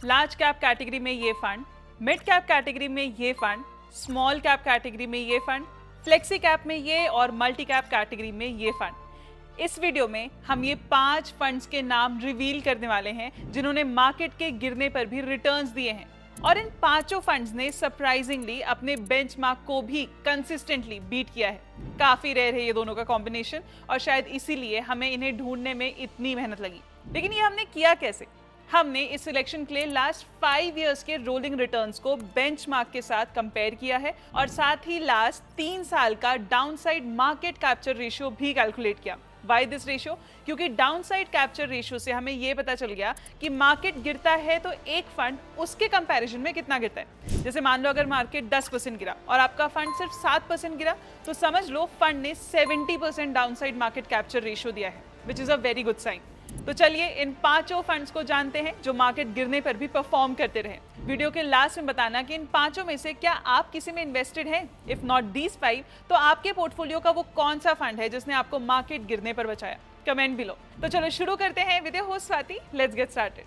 Large cap category में ये fund, mid cap category में ये फंड, स्मॉल कैप कैटेगरी में ये फंड, फ्लेक्सी कैप में ये और मल्टी कैप कैटेगरी में ये फंड। इस वीडियो में हम ये 5 फंड्स के नाम रिवील करने वाले हैं जिन्होंने मार्केट के गिरने पर भी रिटर्न्स दिए हैं और इन पांचों फंड्स ने सरप्राइजिंगली अपने बेंचमार्क को भी कंसिस्टेंटली बीट किया है। काफी रेयर है ये दोनों का कॉम्बिनेशन और शायद इसीलिए हमें इन्हें ढूंढने में इतनी मेहनत लगी। लेकिन ये हमने किया कैसे? हमने इस सिलेक्शन के लिए लास्ट 5 इयर्स के रोलिंग रिटर्न्स को बेंचमार्क के साथ कंपेयर किया है और साथ ही लास्ट 3 साल का डाउनसाइड मार्केट कैप्चर रेशियो भी कैलकुलेट किया। Why this ratio? क्योंकि डाउनसाइड कैप्चर रेशियो से हमें यह पता चल गया कि मार्केट गिरता है तो एक फंड उसके कंपैरिजन में कितना गिरता है। जैसे मान लो अगर मार्केट 10% गिरा और आपका फंड सिर्फ 7% गिरा तो समझ लो फंड ने 70% डाउनसाइड मार्केट कैप्चर रेशियो दिया है, which is a very good sign. तो चलिए इन पांचों फंड्स को जानते हैं जो मार्केट गिरने पर भी परफॉर्म करते रहे। वीडियो के लास्ट में बताना कि इन पांचों में से क्या आप किसी में इन्वेस्टेड हैं? इफ नॉट दीज 5 तो आपके पोर्टफोलियो का वो कौन सा फंड है जिसने आपको मार्केट गिरने पर बचाया? Comment below. तो चलो शुरू करते हैं with your host Swati. Let's get started.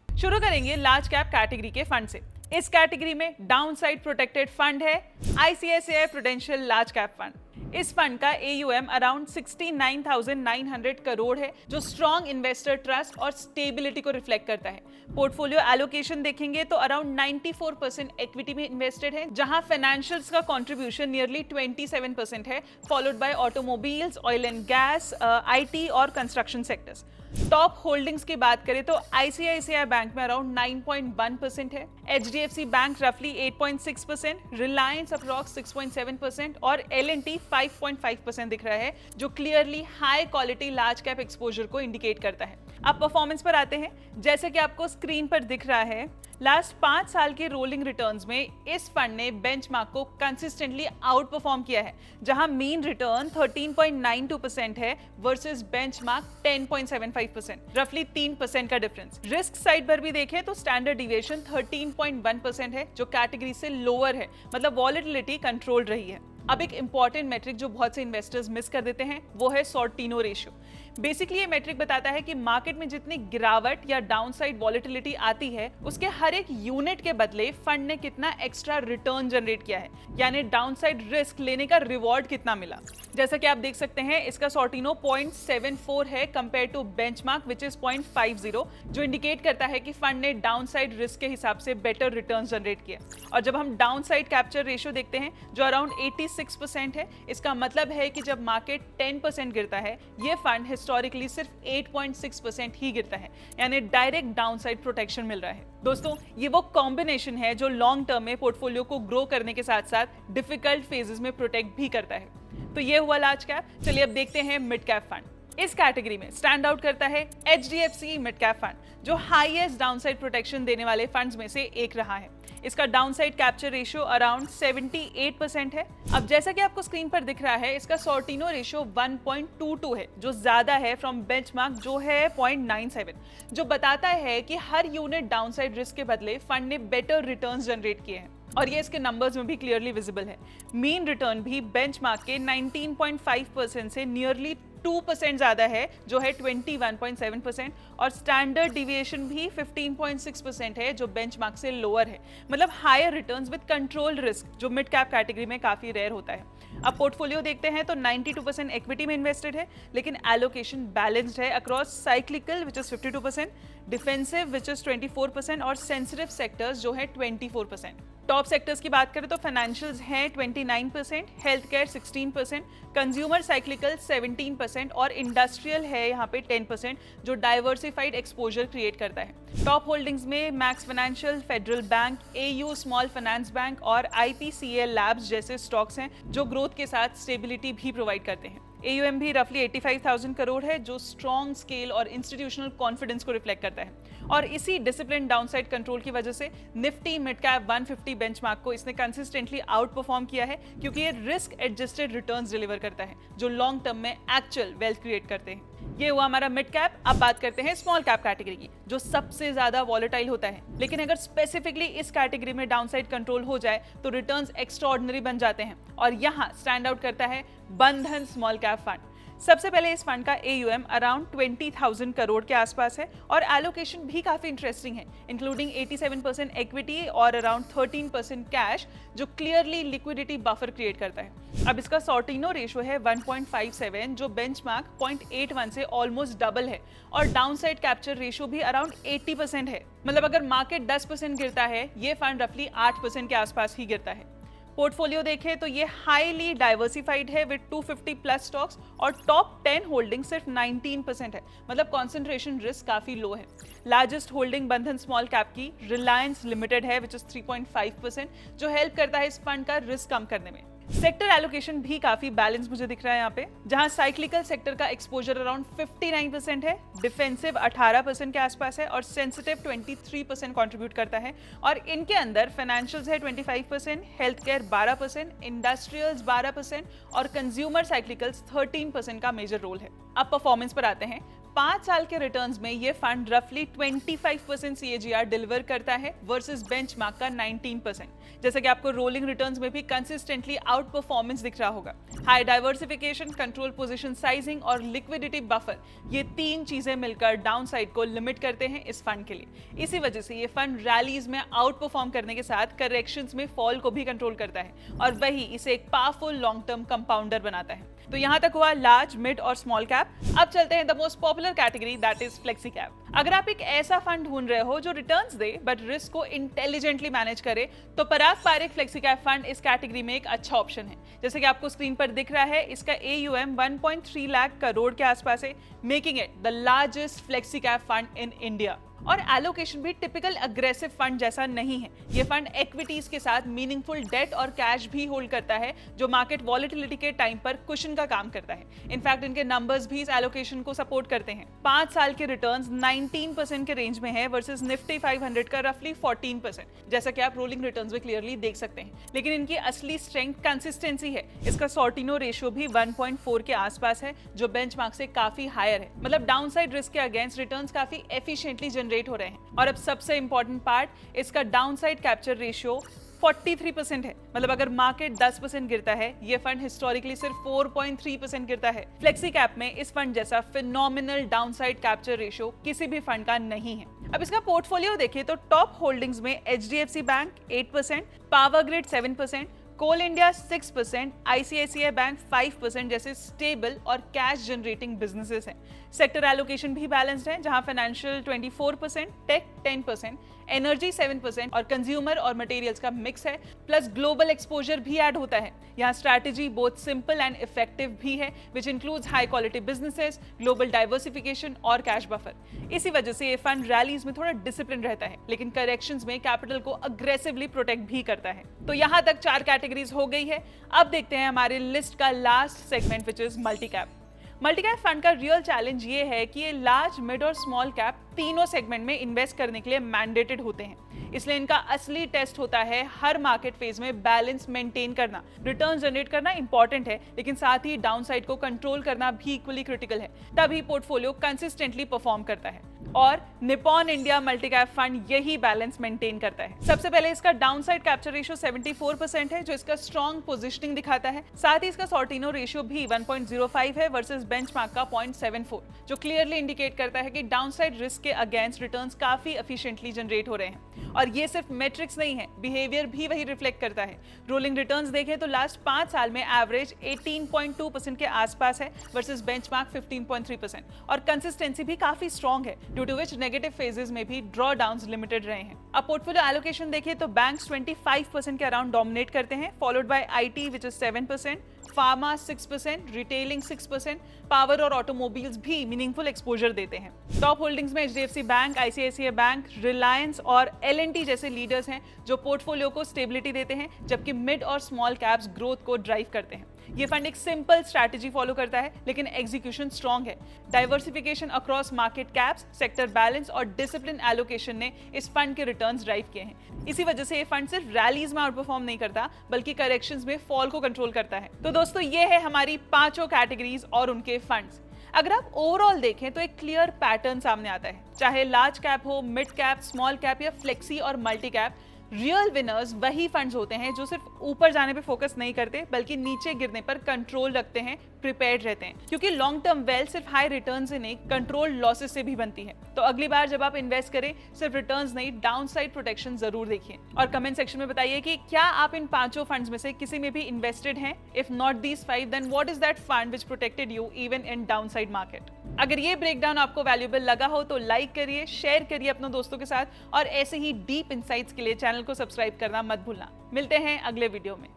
शुरू करेंगे लार्ज कैप कैटेगरी के फंड से। इस कैटेगरी में डाउनसाइड प्रोटेक्टेड फंड है ICICI prudential large cap fund. इस फंड का AUM अराउंड 69,900 करोड़ है जो स्ट्रॉन्ग इन्वेस्टर ट्रस्ट और स्टेबिलिटी को रिफ्लेक्ट करता है। पोर्टफोलियो एलोकेशन देखेंगे तो अराउंड 94% इक्विटी में इन्वेस्टेड है जहां फाइनेंशियल्स का कंट्रीब्यूशन नियरली 27% है, followed by automobiles, oil and gas, IT और कंस्ट्रक्शन सेक्टर्स। टॉप होल्डिंग्स की बात करें तो ICICI बैंक में अराउंड 9.1% है, HDFC बैंक रफली 8.6%, रिलायंस अप्रॉक्स 6.7% और L&T 5.5% दिख रहा है जो clearly high quality large cap exposure को इंडिकेट करता है। अब परफॉर्मेंस पर आते हैं। जैसे कि आपको स्क्रीन पर दिख रहा है, लास्ट 5 साल के रोलिंग रिटर्न्स में इस फंड ने बेंचमार्क को कंसिस्टेंटली आउट परफॉर्म किया है जहां मीन रिटर्न 13.92% है वर्सेस बेंचमार्क 10.75%, रफली 3% का डिफरेंस। रिस्क साइड पर भी देखें तो स्टैंडर्ड डिविएशन 13.1% है जो कैटेगरी से लोअर है, मतलब वॉलेटिलिटी कंट्रोल रही है। अब एक इंपॉर्टेंट मेट्रिक जो बहुत से इन्वेस्टर्स मिस कर देते हैं वो है सॉर्टिनो रेशियो। बेसिकली ये मेट्रिक बताता है कि मार्केट में जितनी गिरावट या डाउनसाइड वॉलेटिलिटी आती है उसके हर एक यूनिट के बदले फंड ने कितना एक्स्ट्रा रिटर्न जनरेट किया है, यानी डाउनसाइड रिस्क लेने का रिवॉर्ड कितना मिला। जैसा कि आप देख सकते हैं इसका सॉर्टिनो 0.74 है compare to benchmark which is 0.50, जो इंडिकेट करता है कि फंड ने डाउनसाइड रिस्क के हिसाब से बेटर रिटर्न जनरेट किया। और जब हम डाउनसाइड कैप्चर रेशियो देखते हैं जो अराउंड 86% है, इसका मतलब है कि जब मार्केट 10% गिरता है ये फंड हिस्टोरिकली सिर्फ 8.6% ही गिरता है, यानी डायरेक्ट डाउनसाइड प्रोटेक्शन मिल रहा है। दोस्तों ये वो कॉम्बिनेशन है जो लॉन्ग टर्म में पोर्टफोलियो को ग्रो करने के साथ साथ डिफिकल्ट फेजेस में प्रोटेक्ट भी करता है। तो ये हुआ लार्ज कैप। चलिए अब देखते हैं मिड कैप फंड। इस कैटेगरी में स्टैंड आउट करता है HDFC मिड कैप फंड जो हाईएस्ट डाउनसाइड प्रोटेक्शन देने वाले फंड्स में से एक रहा है। इसका डाउनसाइड कैप्चर रेशियो अराउंड 78% है। अब जैसा कि आपको स्क्रीन पर दिख रहा है इसका सॉर्टिनो रेशियो 1.22 है जो ज्यादा है फ्रॉम बेंचमार्क जो है 0.97, जो बताता है कि हर यूनिट डाउनसाइड रिस्क के बदले फंड ने बेटर रिटर्न्स जनरेट किए हैं और ये इसके नंबर्स में भी क्लियरली विजिबल है। मीन रिटर्न भी बेंचमार्क के 19.5% से नियरली 2% ज्यादा है जो है 21.7%, और स्टैंडर्ड डिविएशन भी 15.6% है जो बेंचमार्क से लोअर है, मतलब higher returns with controlled risk जो मिड कैप कैटेगरी में काफी रेयर होता है। अब पोर्टफोलियो देखते हैं तो 92% इक्विटी में इन्वेस्टेड है लेकिन एलोकेशन बैलेंस्ड है across cyclical which is 52%, defensive which is 24% और सेंसिटिव सेक्टर्स जो है 24%। टॉप सेक्टर्स की बात करें तो फाइनेंशियल्स हैं 29%, हेल्थ केयर 16%, कंज्यूमर साइक्लिकल 17% और इंडस्ट्रियल है यहाँ पे 10% जो डाइवर्सिफाइड एक्सपोजर क्रिएट करता है। टॉप होल्डिंग्स में max financial, federal bank, AU small finance bank और IPCL लैब्स जैसे स्टॉक्स हैं जो ग्रोथ के साथ स्टेबिलिटी भी प्रोवाइड करते हैं। AUM भी रफली 85,000 करोड़ है जो स्ट्रॉन्ग स्केल और इंस्टीट्यूशनल कॉन्फिडेंस को रिफ्लेक्ट करता है और इसी डिसिप्लिन डाउनसाइड कंट्रोल की वजह से निफ्टी मिड कैप 150 बेंचमार्क को इसने कंसिस्टेंटली आउट परफॉर्म किया है क्योंकि ये रिस्क एडजस्टेड रिटर्न्स डिलीवर करता है जो लॉन्ग टर्म में एक्चुअल वेल्थ क्रिएट करते हैं। ये हुआ हमारा मिड कैप। अब बात करते हैं स्मॉल कैप कैटेगरी की जो सबसे ज्यादा वॉलेटाइल होता है, लेकिन अगर स्पेसिफिकली इस कैटेगरी में डाउनसाइड कंट्रोल हो जाए तो रिटर्न्स एक्स्ट्राऑर्डिनरी बन जाते हैं और यहाँ स्टैंड आउट करता है बंधन स्मॉल कैप फंड। सबसे पहले इस फंड का AUM अराउंड 20,000 करोड़ के आसपास है और एलोकेशन भी काफी इंटरेस्टिंग है, इंक्लूडिंग 87% इक्विटी और अराउंड 13% कैश, जो क्लियरली लिक्विडिटी बफर क्रिएट करता है। अब इसका सॉर्टिनो रेशियो है 1.57, जो बेंचमार्क 0.81 से ऑलमोस्ट डबल है और डाउनसाइड कैप्चर रेशियो भी अराउंड 80% है। मतलब अगर मार्केट 10% गिरता है, ये फंड रफली 8% के आसपास ही गिरता है। पोर्टफोलियो देखें तो ये हाईली डाइवर्सिफाइड है विद 250 प्लस स्टॉक्स और टॉप 10 होल्डिंग सिर्फ 19% है, मतलब कंसंट्रेशन रिस्क काफी लो है। लार्जेस्ट होल्डिंग बंधन स्मॉल कैप की रिलायंस लिमिटेड है विच इज 3.5%, जो हेल्प करता है इस फंड का रिस्क कम करने में। सेक्टर एलोकेशन भी काफी बैलेंस मुझे दिख रहा है यहाँ पे, जहां साइक्लिकल सेक्टर का एक्सपोजर अराउंड 59% है, डिफेंसिव 18% के आसपास है और सेंसिटिव 23% कंट्रीब्यूट करता है। और इनके अंदर फाइनेंशियल्स है 25%, हेल्थ केयर 12%, इंडस्ट्रियल्स 12% और कंज्यूमर साइक्लिकल्स 13% का मेजर रोल है। अब परफॉर्मेंस पर आते हैं। 5 साल के रिटर्न्स में ये फंड रफली 25% CAGR डिलीवर करता है वर्सेस बेंचमार्क का 19%। जैसा कि आपको रोलिंग रिटर्न्स में भी कंसिस्टेंटली आउट परफॉर्मेंस दिख रहा होगा। High diversification, control position sizing और लिक्विडिटी बफर, ये 3 चीजें मिलकर डाउनसाइड को लिमिट करते हैं इस फंड के लिए। इसी वजह से ये फंड रैलीज में आउट परफॉर्म करने के साथ करेक्शंस में फॉल को भी कंट्रोल करता है और वही इसे एक पावरफुल लॉन्ग टर्म कंपाउंडर बनाता है। तो यहाँ तक हुआ लार्ज, मिड और स्मॉल कैप। अब चलते हैं the most popular category, that is flexi cap. अगर आप एक ऐसा फंड ढूंढ रहे हो जो रिटर्न्स दे बट रिस्क को इंटेलिजेंटली मैनेज करे, तो पराग पारेख फ्लेक्सी कैप फंड इस कैटेगरी में एक अच्छा ऑप्शन है। जैसे कि आपको स्क्रीन पर दिख रहा है, इसका AUM 1.3 लाख करोड़ के आसपास है, making it the largest flexi cap fund in India. और एलोकेशन भी टिपिकल अग्रेसिव फंड जैसा नहीं है। ये फंड इक्विटीज के साथ मीनिंगफुल डेट और कैश भी होल्ड करता है, जो मार्केट वॉलेटिलिटी के टाइम पर कुशन का काम करता है। इनफैक्ट इनके नंबर्स भी इस एलोकेशन को सपोर्ट करते हैं। 5 साल के रिटर्न्स 19% के रेंज में है वर्सेस निफ्टी 500 का रफली 14%, जैसा कि आप रोलिंग रिटर्न्स में क्लियरली देख सकते हैं। लेकिन इनकी असली स्ट्रेंथ कंसिस्टेंसी है। इसका सॉर्टिनो रेशियो भी 1.4 के आसपास है, जो बेंचमार्क से काफी हायर है। मतलब डाउनसाइड रिस्क के अगेंस्ट रिटर्न्स काफी एफिशिएंटली जनरेट हो रहे हैं। और अब सबसे इंपॉर्टेंट पार्ट, इसका डाउनसाइड कैप्चर रेशियो 43% है। मतलब अगर मार्केट 10% गिरता है, ये फंड हिस्टोरिकली सिर्फ 4.3% गिरता है। फ्लेक्सी कैप में इस फंड जैसा फिनोमिनल डाउनसाइड कैप्चर रेशियो किसी भी फंड का नहीं है। अब इसका पोर्टफोलियो देखें तो टॉप होल्डिंग्स में HDFC बैंक 8%, पावर ग्रिड 7%, कोल इंडिया 6%, ICICI बैंक 5% जैसे स्टेबल और कैश जनरेटिंग बिजनेसेस हैं। सेक्टर एलोकेशन भी बैलेंस्ड है, जहां फाइनेंशियल 24%, टेक 10%, एनर्जी 7% और कंज्यूमर और मटेरियल्स का मिक्स है, प्लस ग्लोबल एक्सपोजर भी ऐड होता है। यहाँ strategy both simple and effective भी है, which includes high quality businesses, global diversification और कैश बफर। इसी वजह से ये फंड रैलीज में थोड़ा डिसिप्लिन रहता है, लेकिन करेक्शंस में कैपिटल को अग्रेसिवली प्रोटेक्ट भी करता है। तो यहाँ तक 4 कैटेगरीज हो गई है। अब देखते हैं हमारे लिस्ट का last segment, which is multi cap. Multi cap fund का रियल चैलेंज ये है कि ये लार्ज, मिड और स्मॉल कैप तीनों सेगमेंट में इन्वेस्ट करने के लिए मैंडेटेड होते हैं। इसलिए इनका असली टेस्ट होता है हर मार्केट फेज में बैलेंस मेंटेन करना। रिटर्न जनरेट करना इंपॉर्टेंट है, लेकिन साथ ही डाउनसाइड को कंट्रोल करना भी इक्वली क्रिटिकल है, तभी पोर्टफोलियो कंसिस्टेंटली परफॉर्म करता है। और Nippon India multi cap fund यही बैलेंस मेंटेन करता है। सबसे पहले इसका डाउनसाइड कैप्चर रेशियो 74% है, जो इसका स्ट्रॉन्ग पोजीशनिंग दिखाता है। साथ ही इसका सॉर्टिनो रेशियो भी 1.05 है वर्सेस बेंचमार्क का 0.74, जो क्लियरली इंडिकेट करता है कि डाउनसाइड रिस्क के अगेंस्ट रिटर्न्स काफी एफिशिएंटली जनरेट हो रहे हैं। और ये सिर्फ मेट्रिक्स नहीं है, बिहेवियर भी वही रिफ्लेक्ट करता है। रोलिंग रिटर्न्स देखें तो लास्ट 5 साल में एवरेज 18.2% के आसपास है वर्सेस बेंचमार्क 15.3%, और कंसिस्टेंसी भी काफी स्ट्रॉन्ग है, due to which negative phases में भी ड्रॉ डाउन्स लिमिटेड रहे हैं। अब पोर्टफोलियो एलोकेशन देखें तो बैंक्स 25% के अराउंड डोमिनेट करते हैं, followed by IT which is 7%, pharma 6%, retailing 6%, power और ऑटोमोबाइल्स भी मीनिंगफुल एक्सपोजर देते हैं। टॉप होल्डिंग्स में HDFC bank, ICICI bank, Reliance और L&T जैसे लीडर्स हैं, जो पोर्टफोलियो को स्टेबिलिटी देते हैं, जबकि मिड और स्मॉल कैप्स ग्रोथ को ड्राइव करते हैं। ये फंड एक सिंपल स्ट्रैटेजी फॉलो करता है, लेकिन एग्जीक्यूशन स्ट्रॉन्ग है। Diversification across market caps, sector balance और डिसिप्लिन एलोकेशन ने इस फंड के रिटर्न्स ड्राइव किए हैं। इसी वजह से ये फंड सिर्फ रैलीज में आउट परफॉर्म नहीं करता, बल्कि करेक्शंस में फॉल को कंट्रोल करता है। तो दोस्तों, ये है हमारी 5 कैटेगरीज और उनके फंड्स। अगर आप ओवरऑल देखें तो एक क्लियर पैटर्न सामने आता है। चाहे लार्ज कैप हो, मिड कैप, स्मॉल कैप या फ्लेक्सी और मल्टी कैप, रियल विनर्स वही फंड्स होते हैं जो सिर्फ ऊपर जाने पे फोकस नहीं करते बल्कि नीचे गिरने पर कंट्रोल रखते हैं, प्रिपेयर्ड रहते हैं, क्योंकि लॉन्ग टर्म वेल्थ सिर्फ हाई रिटर्न से नहीं, कंट्रोल लॉसेस से भी बनती है। तो अगली बार जब आप इन्वेस्ट करें सिर्फ रिटर्न्स नहीं, डाउनसाइड प्रोटेक्शन जरूर देखिए। और कमेंट सेक्शन में बताइए कि क्या आप इन 5 फंड्स में से किसी में भी इन्वेस्टेड हैं? If not these 5, then what is that fund which protected you even in downside market? अगर ये ब्रेकडाउन आपको वैल्यूएबल लगा हो तो लाइक करिए, शेयर करिए अपने दोस्तों के साथ, और ऐसे ही डीप इनसाइट्स के लिए चैनल को सब्सक्राइब करना मत भूलना। मिलते हैं अगले वीडियो में।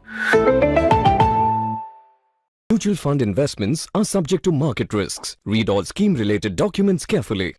Mutual fund investments are subject to market risks. Read all scheme-related documents carefully.